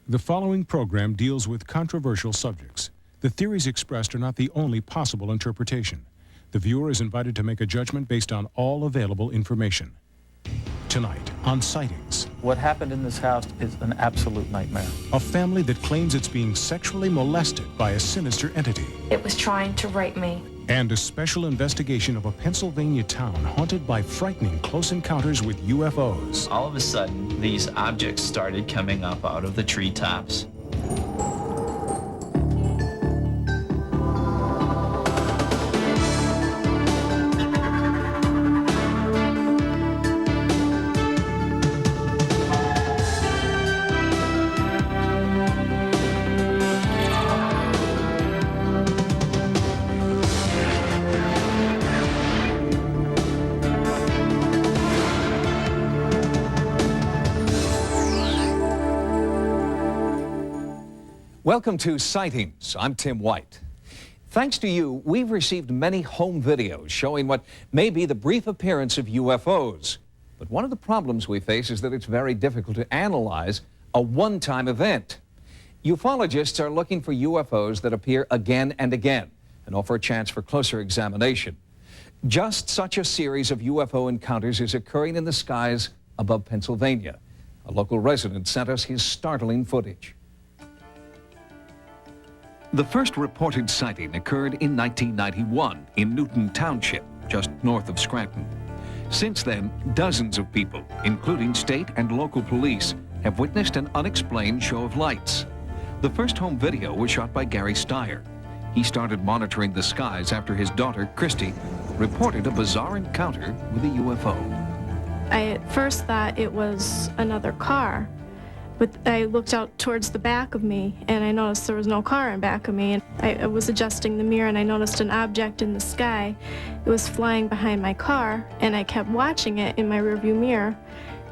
The following program deals with controversial subjects. The theories expressed are not the only possible interpretation. The viewer is invited to make a judgment based on all available information. Tonight on Sightings. What happened in this house is an absolute nightmare. A family that claims it's being sexually molested by a sinister entity. It was trying to rape me. And a special investigation of a Pennsylvania town haunted by frightening close encounters with UFOs. All of a sudden, these objects started coming up out of the treetops. Welcome to Sightings. I'm Tim White. Thanks to you, we've received many home videos showing what may be the brief appearance of UFOs. But one of the problems we face is that it's very difficult to analyze a one-time event. Ufologists are looking for UFOs that appear again and again and offer a chance for closer examination. Just such a series of UFO encounters is occurring in the skies above Pennsylvania. A local resident sent us his startling footage. The first reported sighting occurred in 1991 in Newton Township, just north of Scranton. Since then, dozens of people, including state and local police, have witnessed an unexplained show of lights. The first home video was shot by Gary Steyer. He started monitoring the skies after his daughter, Christy, reported a bizarre encounter with a UFO. I at first thought it was another car. But I looked out towards the back of me, and I noticed there was no car in back of me. And I was adjusting the mirror, and I noticed an object in the sky. It was flying behind my car, and I kept watching it in my rearview mirror.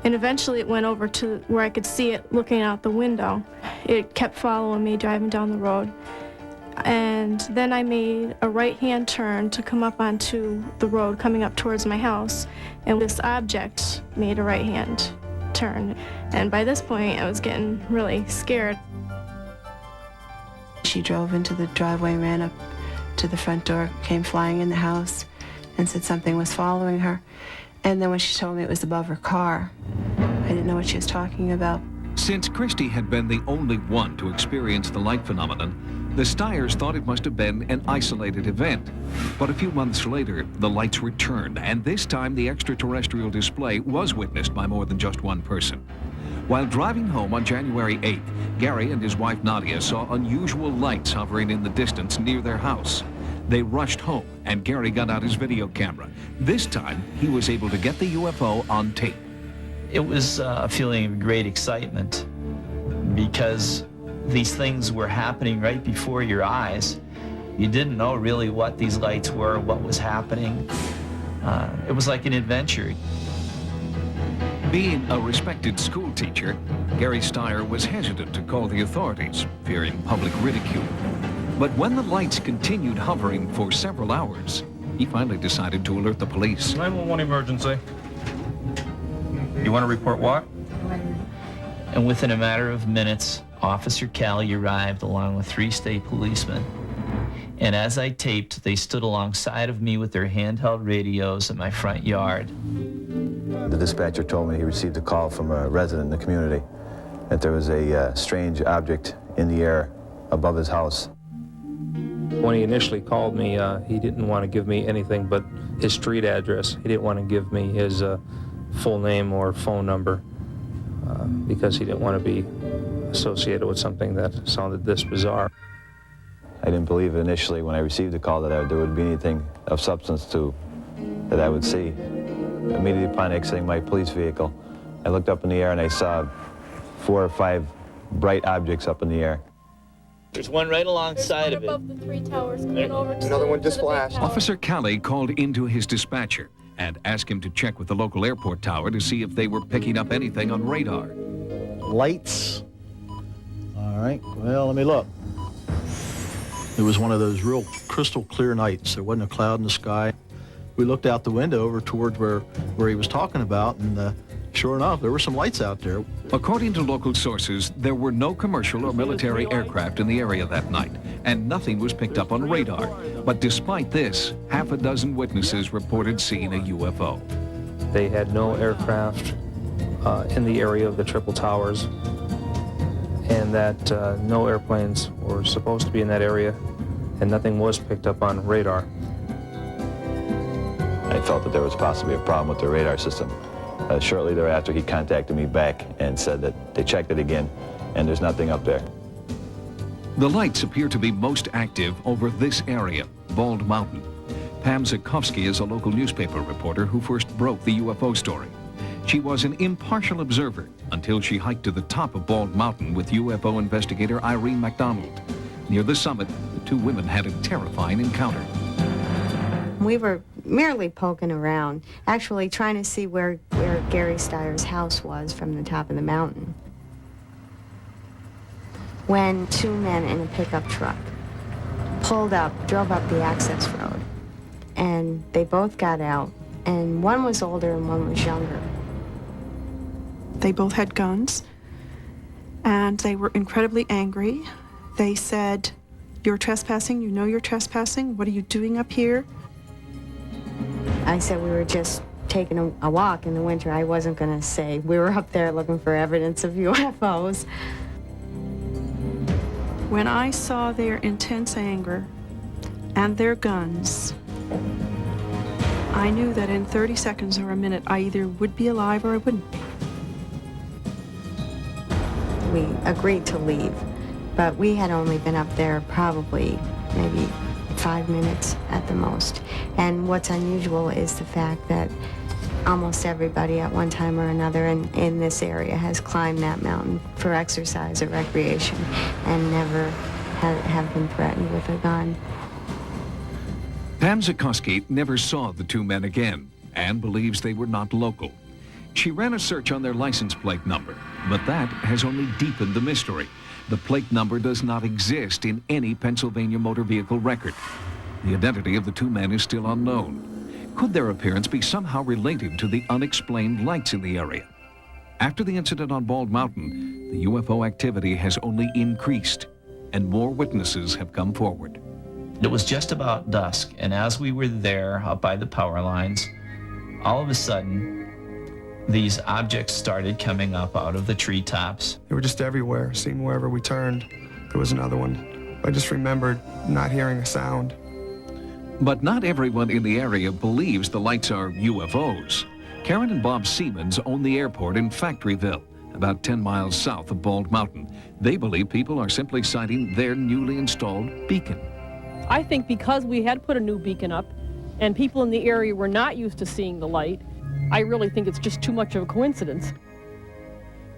And eventually it went over to where I could see it looking out the window. It kept following me, driving down the road. And then I made a right-hand turn to come up onto the road coming up towards my house, and this object made a right-hand turn. And by this point, I was getting really scared. She drove into the driveway, ran up to the front door, came flying in the house, and said something was following her. And then when she told me it was above her car, I didn't know what she was talking about. Since Christy had been the only one to experience the light phenomenon, the Steyers thought it must have been an isolated event. But a few months later, the lights returned, and this time the extraterrestrial display was witnessed by more than just one person. While driving home on January 8th, Gary and his wife Nadia saw unusual lights hovering in the distance near their house. They rushed home, and Gary got out his video camera. This time, he was able to get the UFO on tape. It was a feeling of great excitement because these things were happening right before your eyes. You didn't know really what these lights were, what was happening. It was like an adventure. Being a respected school teacher, Gary Steyer was hesitant to call the authorities, fearing public ridicule. But when the lights continued hovering for several hours, he finally decided to alert the police. 911 emergency. You want to report what? And within a matter of minutes, Officer Callie arrived along with 3 state policemen. And as I taped, they stood alongside of me with their handheld radios in my front yard. The dispatcher told me he received a call from a resident in the community that there was a strange object in the air above his house. When he initially called me, he didn't want to give me anything but his street address. He didn't want to give me his full name or phone number because he didn't want to be associated with something that sounded this bizarre. I didn't believe initially when I received the call that there would be anything of substance that I would see. Immediately upon exiting my police vehicle, I looked up in the air and I saw 4 or 5 bright objects up in the air. There's one right alongside of it. Above the 3 towers coming over to Another one just flashed. Officer Callie called into his dispatcher and asked him to check with the local airport tower to see if they were picking up anything on radar. Lights. All right, well, let me look. It was one of those real crystal clear nights. There wasn't a cloud in the sky. We looked out the window over towards where he was talking about, and sure sure enough, there were some lights out there. According to local sources, there were no commercial or military aircraft in the area that night, and nothing was picked up on radar. But despite this, half a dozen witnesses reported seeing a UFO. They had no aircraft in the area of the Triple Towers, and that no airplanes were supposed to be in that area, and nothing was picked up on radar. I felt that there was possibly a problem with the radar system. Shortly thereafter, he contacted me back and said that they checked it again, and there's nothing up there. The lights appear to be most active over this area, Bald Mountain. Pam Zakowski is a local newspaper reporter who first broke the UFO story. She was an impartial observer until she hiked to the top of Bald Mountain with UFO investigator Irene MacDonald. Near the summit, the two women had a terrifying encounter. We were merely poking around, actually trying to see where Gary Steyer's house was from the top of the mountain, when two men in a pickup truck pulled up, drove up the access road, and they both got out, and one was older and one was younger. They both had guns, and they were incredibly angry. They said, "You're trespassing, you know you're trespassing, what are you doing up here?" I said we were just taking a walk in the winter. I wasn't going to say we were up there looking for evidence of UFOs. When I saw their intense anger and their guns, I knew that in 30 seconds or a minute, I either would be alive or I wouldn't be. We agreed to leave, but we had only been up there probably maybe 5 minutes at the most. And what's unusual is the fact that almost everybody at one time or another in this area has climbed that mountain for exercise or recreation and never have been threatened with a gun. Pam Zakowski never saw the two men again and believes they were not local. She ran a search on their license plate number, but that has only deepened the mystery. The plate number does not exist in any Pennsylvania motor vehicle record. The identity of the two men is still unknown. Could their appearance be somehow related to the unexplained lights in the area? After the incident on Bald Mountain, the UFO activity has only increased, and more witnesses have come forward. It was just about dusk, and as we were there up by the power lines, all of a sudden, these objects started coming up out of the treetops. They were just everywhere. Seemed wherever we turned, there was another one. I just remembered not hearing a sound. But not everyone in the area believes the lights are UFOs. Karen and Bob Siemens own the airport in Factoryville, about 10 miles south of Bald Mountain. They believe people are simply sighting their newly installed beacon. I think because we had put a new beacon up and people in the area were not used to seeing the light, I really think it's just too much of a coincidence.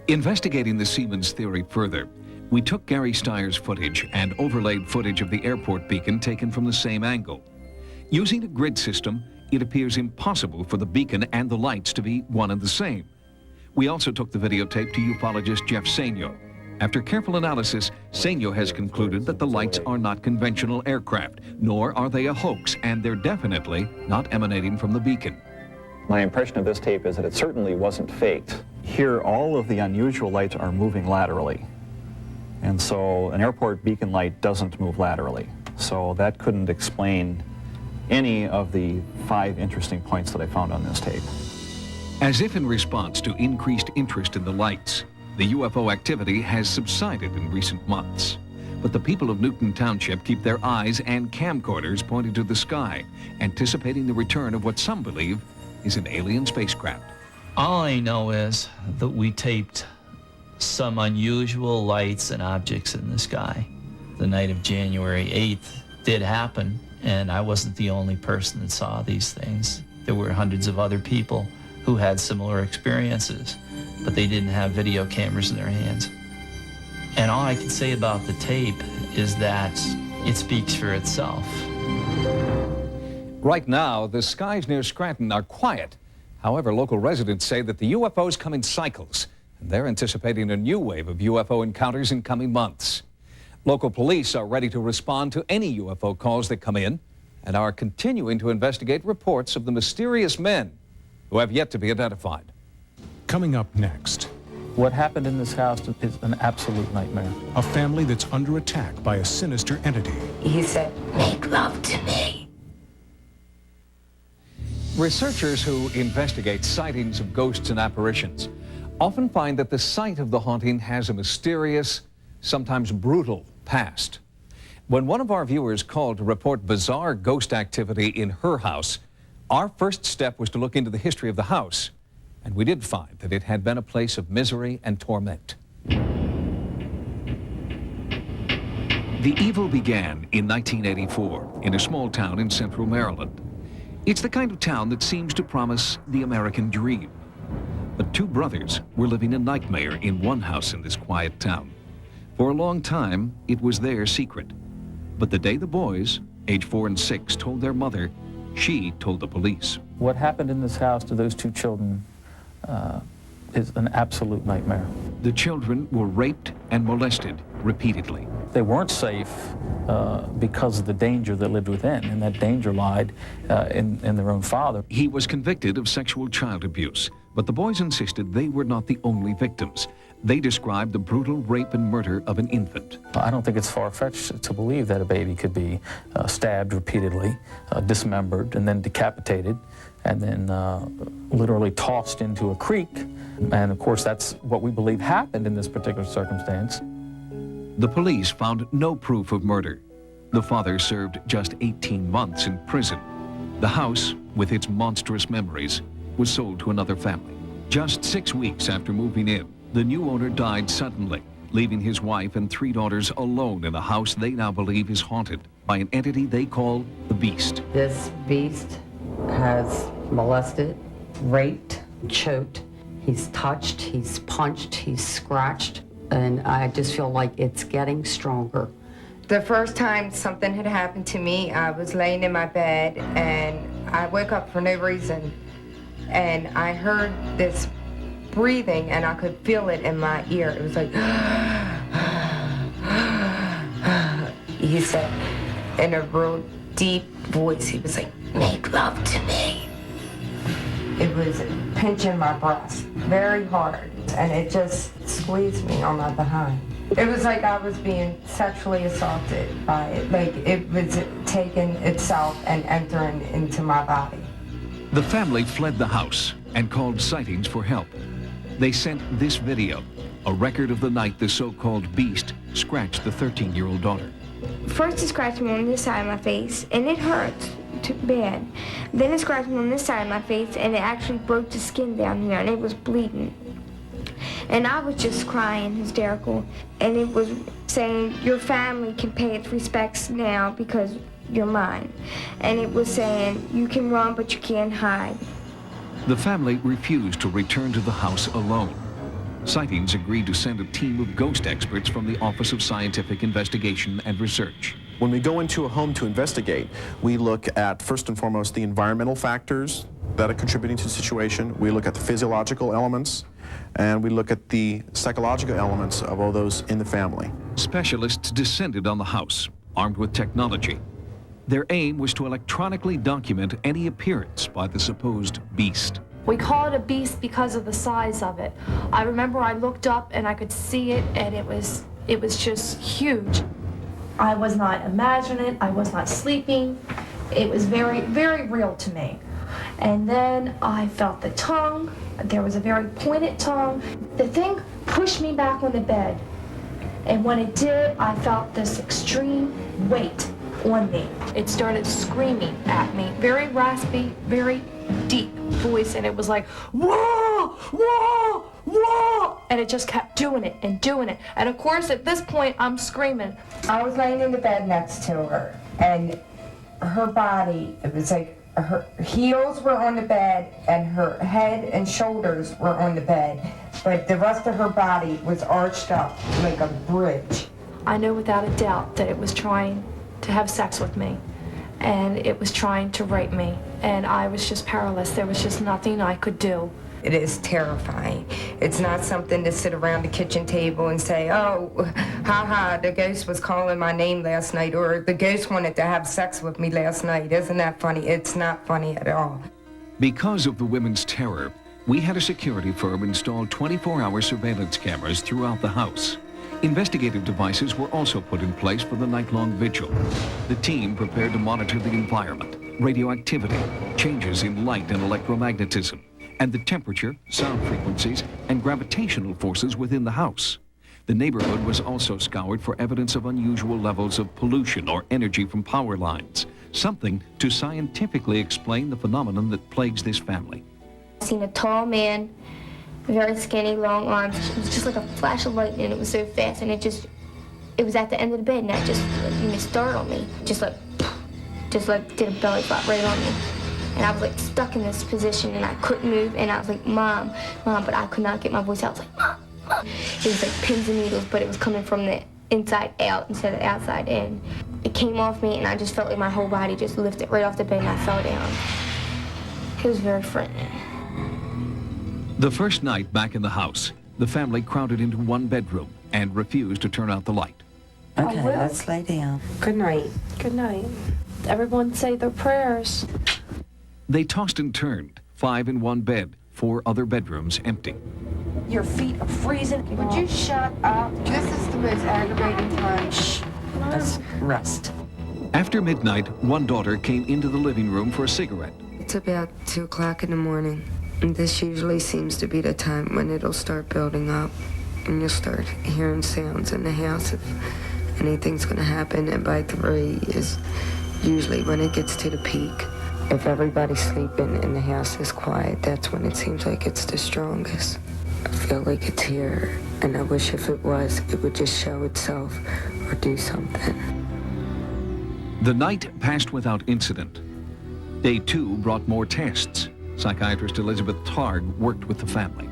Investigating the Siemens theory further, we took Gary Steyer's footage and overlaid footage of the airport beacon taken from the same angle. Using a grid system, it appears impossible for the beacon and the lights to be one and the same. We also took the videotape to ufologist Jeff Sainio. After careful analysis, Sainio has concluded that the lights are not conventional aircraft, nor are they a hoax, and they're definitely not emanating from the beacon. My impression of this tape is that it certainly wasn't faked. Here, all of the unusual lights are moving laterally. And so an airport beacon light doesn't move laterally. So that couldn't explain any of the 5 interesting points that I found on this tape. As if in response to increased interest in the lights, the UFO activity has subsided in recent months. But the people of Newton Township keep their eyes and camcorders pointed to the sky, anticipating the return of what some believe is an alien spacecraft. All I know is that we taped some unusual lights and objects in the sky. The night of January 8th did happen, and I wasn't the only person that saw these things. There were hundreds of other people who had similar experiences, but they didn't have video cameras in their hands. And all I can say about the tape is that it speaks for itself. Right now, the skies near Scranton are quiet. However, local residents say that the UFOs come in cycles, and they're anticipating a new wave of UFO encounters in coming months. Local police are ready to respond to any UFO calls that come in and are continuing to investigate reports of the mysterious men who have yet to be identified. Coming up next, What happened in this house is an absolute nightmare. a family that's under attack by a sinister entity. He said, "Make love to me." Researchers who investigate sightings of ghosts and apparitions often find that the site of the haunting has a mysterious, sometimes brutal past. When one of our viewers called to report bizarre ghost activity in her house, our first step was to look into the history of the house, and we did find that it had been a place of misery and torment. The evil began in 1984 in a small town in central Maryland. It's the kind of town that seems to promise the American dream. But two brothers were living a nightmare in one house in this quiet town. For a long time, it was their secret. But the day the boys, age 4 and 6, told their mother, she told the police. What happened in this house to those two children is an absolute nightmare. The children were raped and molested repeatedly. They weren't safe because of the danger that lived within, and that danger lied in their own father. He was convicted of sexual child abuse, but the boys insisted they were not the only victims. They described the brutal rape and murder of an infant. I don't think it's far-fetched to believe that a baby could be stabbed repeatedly, dismembered, and then decapitated, and then literally tossed into a creek. And of course, that's what we believe happened in this particular circumstance. The police found no proof of murder. The father served just 18 months in prison. The house, with its monstrous memories, was sold to another family. Just 6 weeks after moving in, the new owner died suddenly, leaving his wife and 3 daughters alone in a house they now believe is haunted by an entity they call the Beast. This beast has molested, raped, choked. He's touched, he's punched, he's scratched, and I just feel like it's getting stronger. The first time something had happened to me, I was laying in my bed and I woke up for no reason. And I heard this breathing and I could feel it in my ear. It was like, he said in a real deep voice, he was like, "Make love to me." It was pinching my breast very hard, and it just squeezed me on my behind. It was like I was being sexually assaulted by it, like it was taking itself and entering into my body. The family fled the house and called Sightings for help. They sent this video, a record of the night the so-called beast scratched the 13-year-old daughter. First it scratched me on this side of my face, and it hurt too bad. Then it scratched me on this side of my face, and it actually broke the skin down here, and it was bleeding. And I was just crying, hysterical, and it was saying, "Your family can pay its respects now because you're mine." And it was saying, "You can run, but you can't hide." The family refused to return to the house alone. Sightings agreed to send a team of ghost experts from the Office of Scientific Investigation and Research. When we go into a home to investigate, we look at, first and foremost, the environmental factors that are contributing to the situation. We look at the physiological elements, and we look at the psychological elements of all those in the family. Specialists descended on the house, armed with technology. Their aim was to electronically document any appearance by the supposed beast. We call it a beast because of the size of it. I remember I looked up and I could see it, and it was just huge. I was not imagining it. I was not sleeping. It was very, very real to me. And then I felt the tongue. There was a very pointed tongue. The thing pushed me back on the bed. And when it did, I felt this extreme weight on me. It started screaming at me, very raspy, very deep voice, and it was like, "Whoa, whoa, whoa!" And it just kept doing it and doing it. And of course, at this point, I'm screaming. I was laying in the bed next to her, and her body, it was like her heels were on the bed, and her head and shoulders were on the bed, but the rest of her body was arched up like a bridge. I knew without a doubt that it was trying to have sex with me, and it was trying to rape me, and I was just powerless. There was just nothing I could do. It is terrifying. It's not something to sit around the kitchen table and say, "Oh, haha, the ghost was calling my name last night," or "The ghost wanted to have sex with me last night. Isn't that funny?" It's not funny at all. Because of the women's terror, we had a security firm install 24-hour surveillance cameras throughout the house. Investigative devices were also put in place for the night-long vigil. The team prepared to monitor the environment, radioactivity, changes in light and electromagnetism, and the temperature, sound frequencies, and gravitational forces within the house. The neighborhood was also scoured for evidence of unusual levels of pollution or energy from power lines, something to scientifically explain the phenomenon that plagues this family. I seen a tall man, very skinny, long arms. It was just like a flash of lightning, and it was so fast, and it was at the end of the bed, and that just, startled me. Just like did a belly flop right on me. And I was like stuck in this position, and I couldn't move, and I was like, Mom, Mom, but I could not get my voice out. I was like, Mom, Mom. It was like pins and needles, but it was coming from the inside out instead of outside in. It came off me, and I just felt like my whole body just lifted right off the bed, and I fell down. It was very frightening. The first night back in the house, the family crowded into one bedroom and refused to turn out the light. Okay, let's lay down. Good night. Good night. Everyone say their prayers. They tossed and turned, 5 in one bed, 4 other bedrooms empty. Your feet are freezing. Would you shut up? This is the most aggravating time. Shh. Let's rest. After midnight, one daughter came into the living room for a cigarette. It's about 2 o'clock in the morning. And this usually seems to be the time when it'll start building up. And you'll start hearing sounds in the house if anything's going to happen. And by 3 is usually when it gets to the peak. If everybody's sleeping and the house is quiet, that's when it seems like it's the strongest. I feel like it's here, and I wish if it was, it would just show itself or do something. The night passed without incident. Day 2 brought more tests. Psychiatrist Elizabeth Targ worked with the family.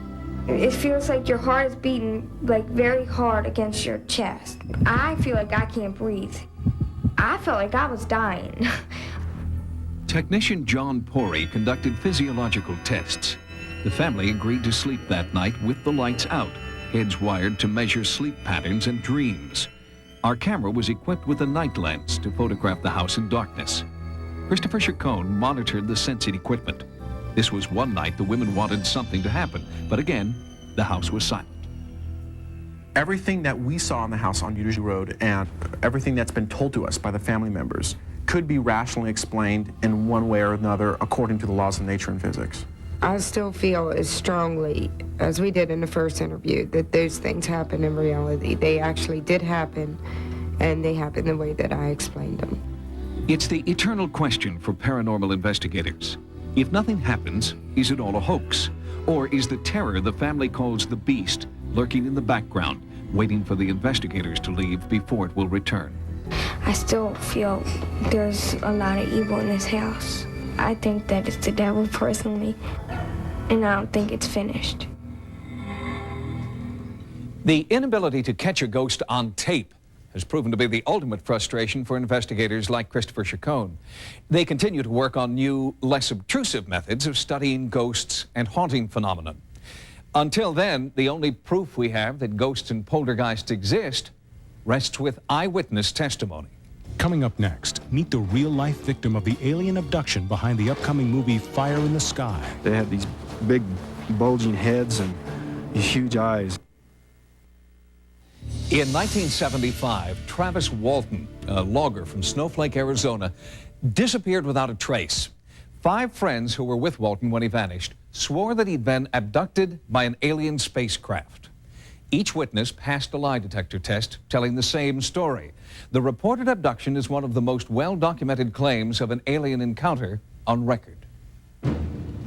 It feels like your heart is beating like very hard against your chest. I feel like I can't breathe. I felt like I was dying. Technician John Pori conducted physiological tests. The family agreed to sleep that night with the lights out, heads wired to measure sleep patterns and dreams. Our camera was equipped with a night lens to photograph the house in darkness. Christopher Chacon monitored the sensing equipment. This was one night the women wanted something to happen, but again, the house was silent. Everything that we saw in the house on Utica Road and everything that's been told to us by the family members could be rationally explained in one way or another according to the laws of nature and physics. I still feel as strongly as we did in the first interview that those things happen in reality. They actually did happen, and they happened the way that I explained them. It's the eternal question for paranormal investigators. If nothing happens, is it all a hoax? Or is the terror the family calls the beast lurking in the background, waiting for the investigators to leave before it will return? I still feel there's a lot of evil in this house. I think that it's the devil personally, and I don't think it's finished. The inability to catch a ghost on tape has proven to be the ultimate frustration for investigators like Christopher Chacon. They continue to work on new, less obtrusive methods of studying ghosts and haunting phenomenon. Until then, the only proof we have that ghosts and poltergeists exist rests with eyewitness testimony. Coming up next, meet the real-life victim of the alien abduction behind the upcoming movie Fire in the Sky. They had these big bulging heads and these huge eyes. In 1975, Travis Walton, a logger from Snowflake, Arizona, disappeared without a trace. 5 friends who were with Walton when he vanished swore that he'd been abducted by an alien spacecraft. Each witness passed a lie detector test telling the same story. The reported abduction is one of the most well-documented claims of an alien encounter on record.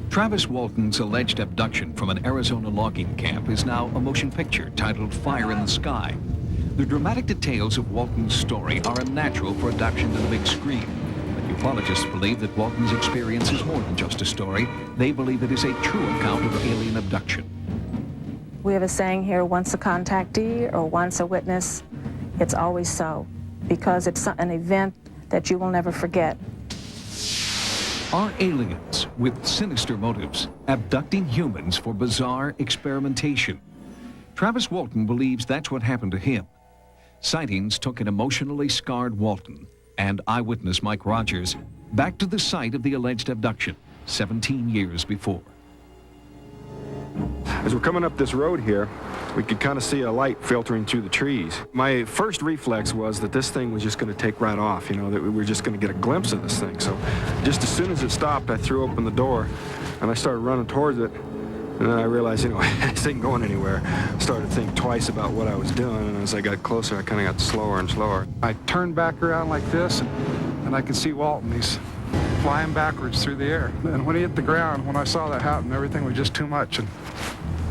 Travis Walton's alleged abduction from an Arizona logging camp is now a motion picture titled Fire in the Sky. The dramatic details of Walton's story are unnatural for adaptation to the big screen. But ufologists believe that Walton's experience is more than just a story. They believe it is a true account of alien abduction. We have a saying here, once a contactee or once a witness, it's always so, because it's an event that you will never forget. Are aliens with sinister motives abducting humans for bizarre experimentation? Travis Walton believes that's what happened to him. Sightings took an emotionally scarred Walton and eyewitness Mike Rogers back to the site of the alleged abduction 17 years before. As we're coming up this road here, we could kind of see a light filtering through the trees. My first reflex was that this thing was just going to take right off, you know, that we were just going to get a glimpse of this thing. So just as soon as it stopped, I threw open the door and I started running towards it. And then I realized, you know, this ain't going anywhere. I started to think twice about what I was doing, and as I got closer, I kind of got slower and slower. I turned back around like this, and I could see Walton. He's flying backwards through the air. And when he hit the ground, when I saw that happen, everything was just too much, and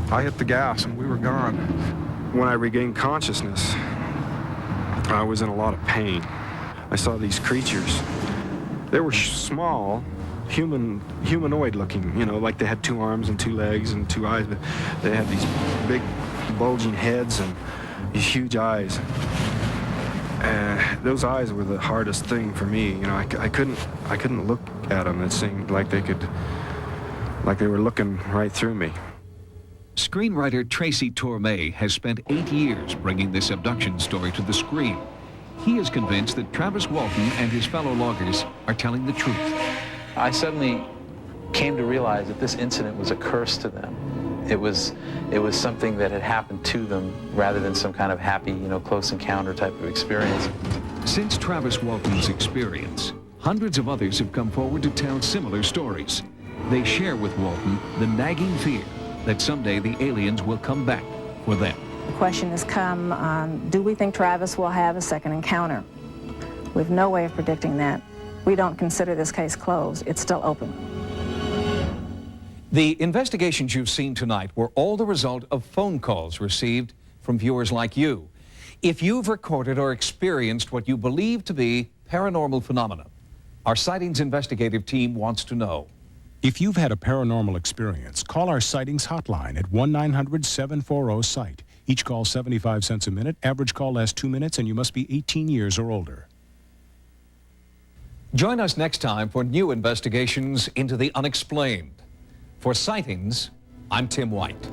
I hit the gas, and we were gone. When I regained consciousness, I was in a lot of pain. I saw these creatures. They were small, humanoid looking, you know, like they had 2 arms and 2 legs and 2 eyes, but they had these big bulging heads and these huge eyes. Those eyes were the hardest thing for me. You know, I couldn't look at them. It seemed like they were looking right through me. Screenwriter Tracy Torme has spent 8 years bringing this abduction story to the screen. He is convinced that Travis Walton and his fellow loggers are telling the truth. I suddenly came to realize that this incident was a curse to them. It was something that had happened to them rather than some kind of happy, you know, close encounter type of experience. Since Travis Walton's experience, hundreds of others have come forward to tell similar stories. They share with Walton the nagging fear that someday the aliens will come back for them. The question has come on, do we think Travis will have a second encounter? We have no way of predicting that. We don't consider this case closed. It's still open. The investigations you've seen tonight were all the result of phone calls received from viewers like you. If you've recorded or experienced what you believe to be paranormal phenomena, our Sightings investigative team wants to know. If you've had a paranormal experience, call our Sightings hotline at 1-900-740-SIGHT. Each call 75 cents a minute. Average call lasts 2 minutes, and you must be 18 years or older. Join us next time for new investigations into the unexplained. For Sightings, I'm Tim White.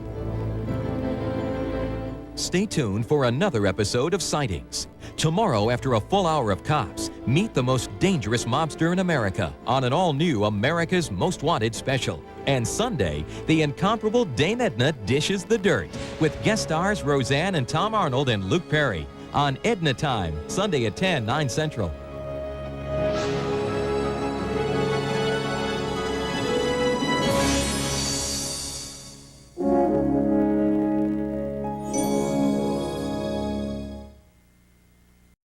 Stay tuned for another episode of Sightings. Tomorrow, after a full hour of Cops, meet the most dangerous mobster in America on an all-new America's Most Wanted special. And Sunday, the incomparable Dame Edna dishes the dirt with guest stars Roseanne and Tom Arnold and Luke Perry on Edna Time, Sunday at 10, 9 Central.